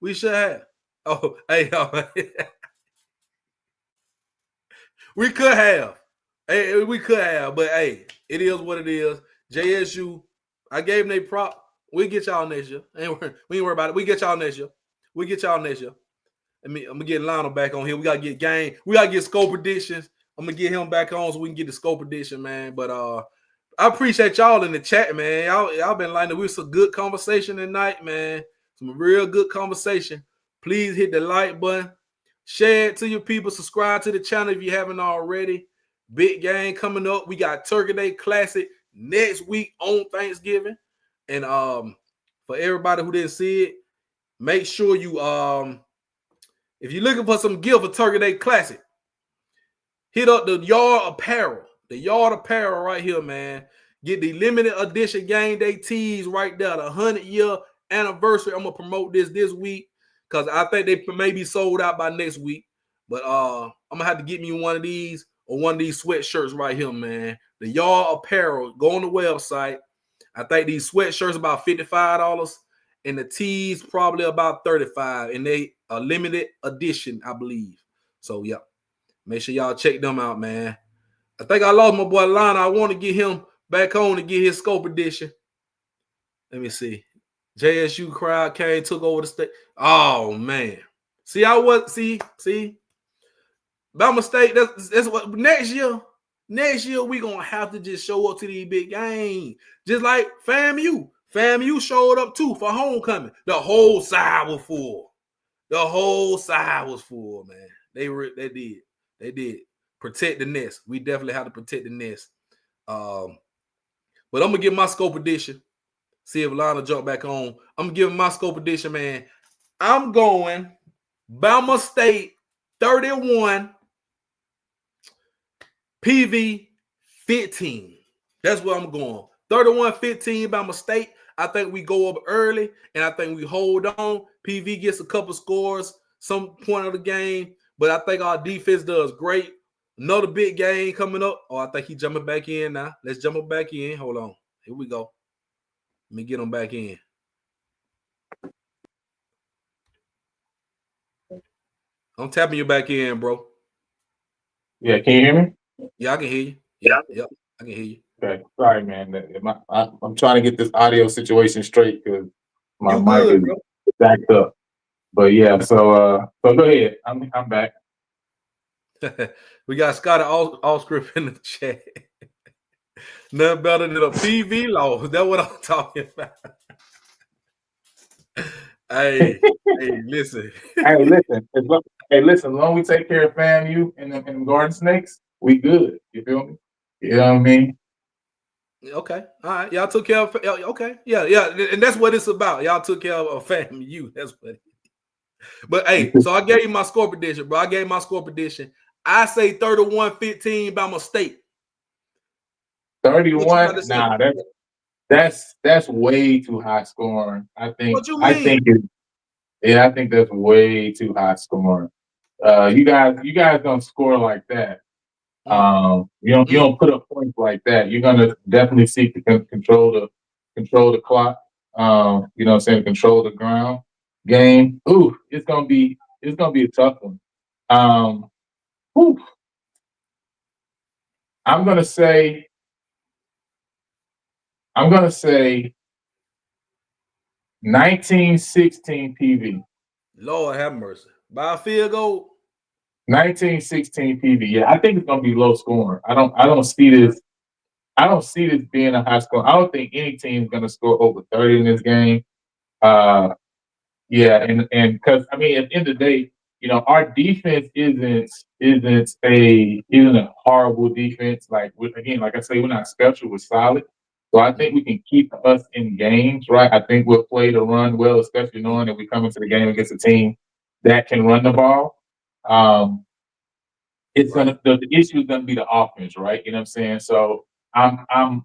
We should have. Oh, hey, we could have. Hey, we could have. But, hey, it is what it is. JSU, I gave them their prop. We'll get y'all next year. We ain't worry about it. We get y'all next year. I'm going to get Lionel back on here. We got to get game. We got to get scope predictions. I'm going to get him back on so we can get the scope prediction, man. But I appreciate y'all in the chat, man. Y'all been lining. We was a good conversation tonight, man. Some real good conversation. Please hit the like button. Share it to your people. Subscribe to the channel if you haven't already. Big game coming up. We got Turkey Day Classic next week on Thanksgiving. And for everybody who didn't see it, make sure you if you're looking for some gift for Turkey Day Classic, hit up the Yard Apparel. The Yard Apparel right here, man. Get the limited edition game day tees right there. The 100-year anniversary. I'm going to promote this week because I think they may be sold out by next week. But I'm going to have to get me one of these or one of these sweatshirts right here, man. The Yard Apparel. Go on the website. I think these sweatshirts about $55 and the tees probably about $35. And they are limited edition, I believe. So, yeah. Make sure y'all check them out, man. I think I lost my boy Lana. I want to get him back on to get his scope edition. Let me see. JSU crowd came, took over the state. Oh, man. See, Bama State, that's what next year we're going to have to just show up to these big games. Just like FAMU. FAMU showed up, too, for homecoming. The whole side was full. Man. They did. Protect the nest. We definitely have to protect the nest. But I'm going to give my scope edition. See if Lana jump back on. I'm going to give him my scope edition, man. I'm going Bama State 31, PV 15. That's where I'm going. 31-15 Bama State. I think we go up early, and I think we hold on. PV gets a couple scores some point of the game, but I think our defense does great. Another big game coming up. Oh, I think he's jumping back in now. Let's jump him back in. Hold on. Here we go. Let me get him back in. I'm tapping you back in, bro. Yeah, can you hear me? Yeah, I can hear you. Yeah, I can hear you. Okay, sorry, man. I'm trying to get this audio situation straight because my mic is backed up. But yeah, so go ahead. I'm back. We got Scotty Allscript in the chat. Nothing better than a PV loss. That's what I'm talking about. Hey, listen. As long as we take care of FAMU and them garden snakes, we good. You feel me? You know what I mean? Okay. All right. Y'all took care of okay. Yeah. And that's what it's about. Y'all took care of FAMU. That's what it is. But hey, so I gave you my score prediction, bro. I say 31-15 Bama State. 31? Nah, that's way too high scoring. I think. What you mean? I think that's way too high scoring. You guys don't score like that. You don't put up points like that. You're gonna definitely seek to control the clock. You know what I'm saying? Control the ground game. Ooh, it's gonna be a tough one. Whew, I'm gonna say 1916 PV. Lord have mercy. By a field goal. 1916 PV. Yeah, I think it's gonna be low scoring. I don't see this. I don't see this being a high score. I don't think any team is gonna score over 30 in this game. Uh, Yeah, and because I mean, at the end of the day, you know, our defense isn't a horrible defense. Like again, like I say, we're not special. We're solid. So I think we can keep us in games, right? I think we'll play the run well, especially knowing that we come into the game against a team that can run the ball. Um, it's Right. gonna the issue is gonna be the offense, right? You know what I'm saying? So I'm I'm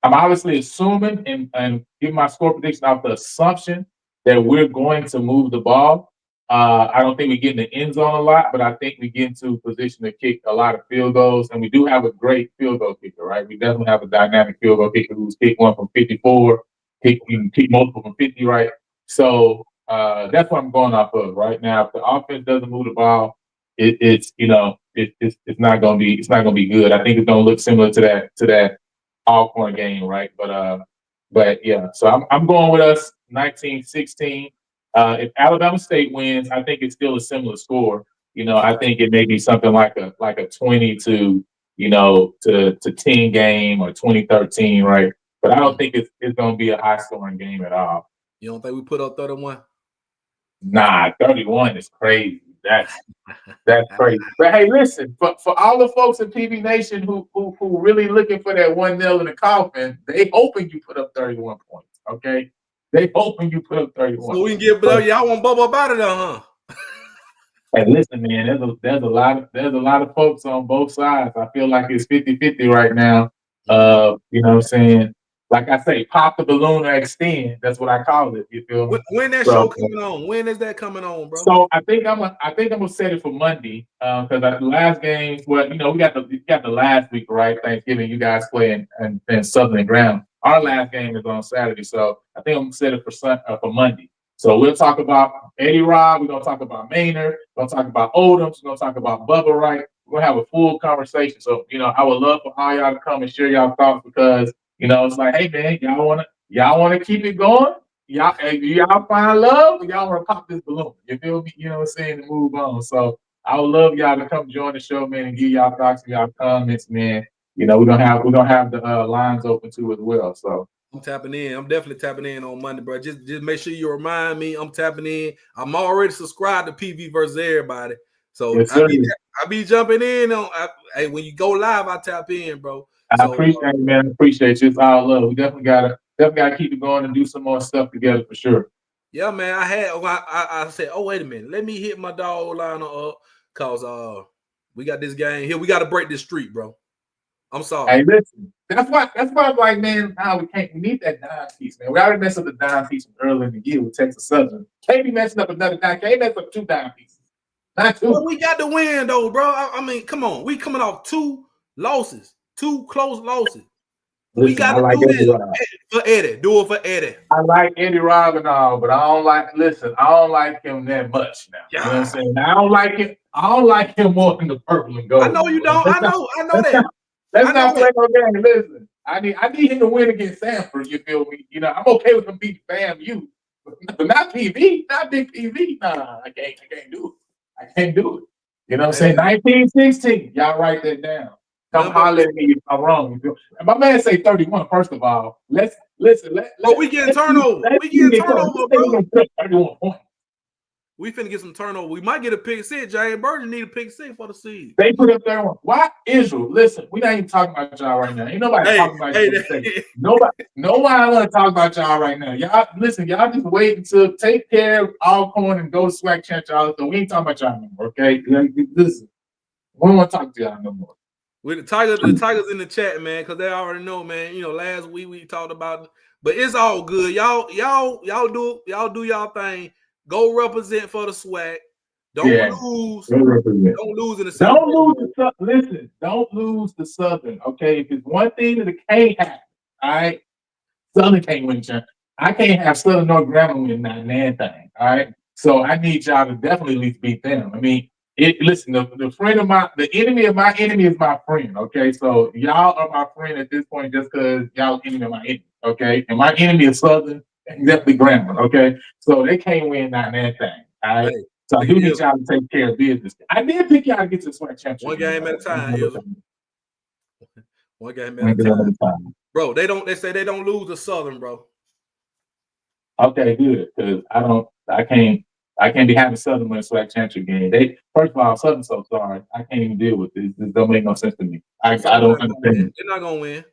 I'm obviously assuming and give my score prediction off the assumption that we're going to move the ball. I don't think we get in the end zone a lot, but I think we get into position to kick a lot of field goals. And we do have a great field goal kicker, right? We definitely have a dynamic field goal kicker who's kicked one from 54, you can kick multiple from 50, right? So that's what I'm going off of right now. If the offense doesn't move the ball, it's not gonna be good. I think it's gonna look similar to that Alcorn game, right? But yeah, so I'm going with us 1916. If Alabama State wins, I think it's still a similar score. You know, I think it may be something like a 20 to 10 game or 2013, right? But I don't think it's going to be a high scoring game at all. You don't think we put up 31? Nah, 31 is crazy. That's crazy. But hey, listen, for all the folks in PV Nation who really looking for that one nail in the coffin, they hoping you put up 31 points. Okay, they hoping you put up 31. So we can get below. Y'all want Bubba about it, huh? Hey, listen, man, there's a lot of folks on both sides. I feel like it's 50-50 right now. You know what I'm saying? Like I say, pop the balloon or extend. That's what I call it. You feel me? When that show coming on? When is that coming on, bro? So I think I'm gonna set it for Monday because the last game. Well, you know, we got the last week, right? Thanksgiving, you guys play in Southern Ground. Our last game is on Saturday, so I think I'm gonna set it for Monday. So we'll talk about Eddie Robb. We're gonna talk about Maynard. We're gonna talk about Odoms. We're gonna talk about Bubba Wright. We're gonna have a full conversation. So you know, I would love for all y'all to come and share y'all thoughts because you know it's like, hey man, y'all wanna keep it going. Y'all find love, and y'all want to pop this balloon. You feel me? You know what I'm saying? To move on. So I would love y'all to come join the show, man, and give y'all thoughts and y'all comments, man. You know, we're gonna have the lines open too as well. So I'm tapping in. I'm definitely tapping in on Monday, bro. Just make sure you remind me. I'm tapping in. I'm already subscribed to PV versus everybody. So yes, I be jumping in on. Hey, when you go live, I tap in, bro. I appreciate it, man. Appreciate you. It's all love. We definitely gotta keep it going and do some more stuff together for sure. Yeah, man. I said, oh wait a minute, let me hit my dog line up cause we got this game here. We got to break this streak, bro. I'm sorry. Hey, listen. That's why I'm like, man. We need that dime piece, man. We already messed up the dime piece from earlier in the year with Texas Southern. Can't be messing up another dime. Can't mess up two dime pieces. Not two. Well, we got the win though, bro. I mean, come on. We coming off two losses, two close losses. Listen, we got to do this for Eddie. Do it for Eddie. I like Eddie Robb and all, but I don't like him that much now. Yeah. You know what I'm saying? I don't like him more than the purple and gold. I know you don't. I know that. Let's not play no game. Listen, I need him to win against Sanford. You feel me? You know, I'm okay with him beating FAMU, but not PV, not big PV. Nah, I can't do it. I can't do it. You know what I'm saying? 1916. Y'all write that down. Come holler at me if I'm wrong. And my man say 31. First of all, let's listen. We getting turnover. We getting turnover, bro. 31 points. We finna get some turnover. We might get a pick six. James Burton need a pick six for the season. They put up 31. Why Israel? Listen, we're not even talking about y'all right now. Ain't nobody talking about y'all. Nobody want to talk about y'all right now. Y'all listen. Y'all just waiting to take care of Alcorn and go swag chant y'all. So we ain't talking about y'all no more. Okay, listen. We don't want to talk to y'all no more. With the Tigers in the chat, man, because they already know, man. You know, last week we talked about it, but it's all good. Y'all do y'all thing. Go represent for the swag. Don't lose. Don't lose in the South. Don't lose the listen. Don't lose the Southern. Okay, if it's one thing that it can't happen, all right. Southern can't win the championship. I can't have Southern North Grambling win not anything. All right. So I need y'all to definitely at least beat them. I mean, listen, the enemy of my enemy is my friend. Okay. So y'all are my friend at this point just because y'all enemy of my enemy. Okay. And my enemy is Southern and definitely Grambling. Okay. So they can't win not anything. All right. Hey, So I do need y'all to take care of business. I did pick y'all to get to the SWAC championship. One game at a time, One game at a time. Bro, they say they don't lose to Southern, bro. Okay, good. Because I can't be having Southern win SWAC championship game. First of all, Southern's so sorry. I can't even deal with this. This don't make no sense to me. I don't understand. They're not gonna win.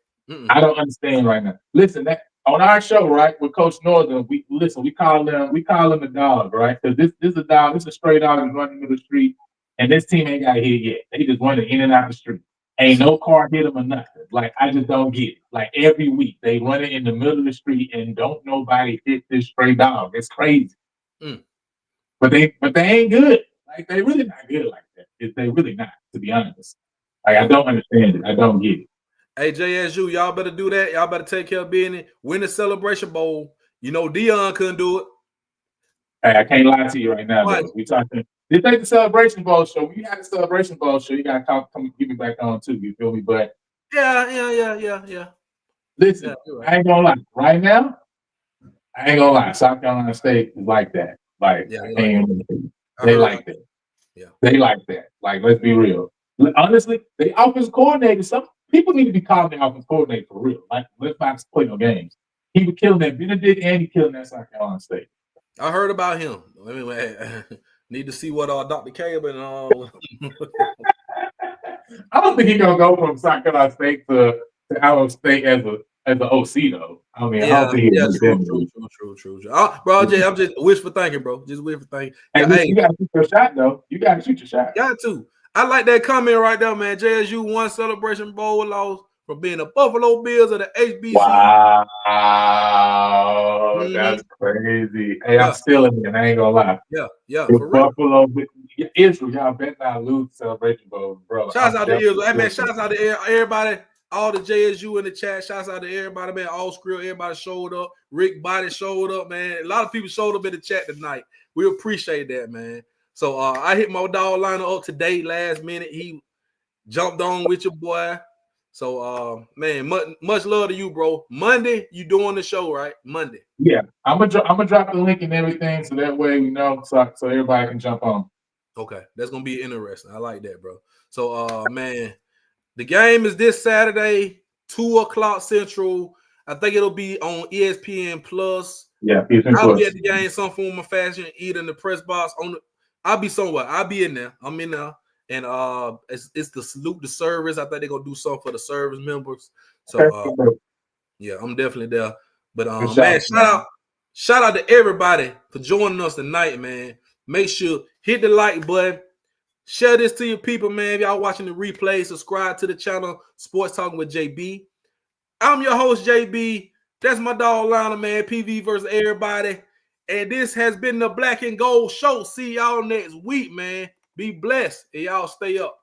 I don't understand right now. Listen, on our show, right, with Coach Northern, we call him the dog, right? Because this is a dog, this is a stray dog that's running through the street, and this team ain't got hit yet. They just running in and out the street. Ain't no car hit them or nothing. Like, I just don't get it. Like, every week they run it in the middle of the street and don't nobody hit this stray dog. It's crazy. But they ain't good. Like, they really not good like that. They really not, to be honest. Like, I don't understand it. I don't get it. Hey, JSU, y'all better do that. Y'all better take care of business. Win the Celebration Bowl. You know Dion couldn't do it. Hey, I can't lie to you right now. We talking. This ain't the Celebration Bowl show. When you have the Celebration Bowl show, you gotta come get me back on too. You feel me? But yeah. Listen, right. I ain't gonna lie. Right now, I ain't gonna lie. South Carolina State is like that. Like, they like that. Yeah, they like that. Like, let's be real. Honestly, the offensive coordinator. Some people need to be calling the offensive coordinator for real. Like, let's not play no games. He was killing that Benedict and he killing that South Carolina State. I heard about him. Anyway, need to see what Dr. Caleb and I don't think he's gonna go from South Carolina State to Alabama State as an OC though. I mean, I don't think true. Bro, I'm just wishful thinking, bro. Just wishful thinking. Hey, you gotta shoot your shot though. You gotta shoot your shot. Got to. I like that comment right there, man. JSU won Celebration Bowl loss from being the Buffalo Bills of the HBC. Wow, that's crazy. Hey, I'm still in there. I ain't gonna lie. Yeah. For Buffalo, Israel, y'all better not lose Celebration Bowl, bro. Shouts out to Israel. Hey, man, shouts out to everybody, all the JSU in the chat. Shouts out to everybody, man. All Skrill, everybody showed up. Rick Body showed up, man. A lot of people showed up in the chat tonight. We appreciate that, man. So I hit my dog liner up today, last minute. He jumped on with your boy. So man, much love to you, bro. Monday, you doing the show, right? Monday. Yeah, I'm gonna drop the link and everything, so that way we know, so everybody can jump on. Okay, that's gonna be interesting. I like that, bro. So man, the game is this Saturday, 2:00 Central. I think it'll be on ESPN Plus. Yeah, ESPN I'll Plus. be at the game some form of fashion, either in the press box I'll be somewhere. I'll be in there. I'm in there. And it's the salute the service. I think they're gonna do something for the service members. So yeah, I'm definitely there. But man, shout out to everybody for joining us tonight, man. Make sure hit the like button, share this to your people, man. If y'all watching the replay, subscribe to the channel Sports Talking with JB. I'm your host, JB. That's my dog liner, man. PV versus everybody. And this has been the Black and Gold Show. See y'all next week, man. Be blessed and y'all stay up.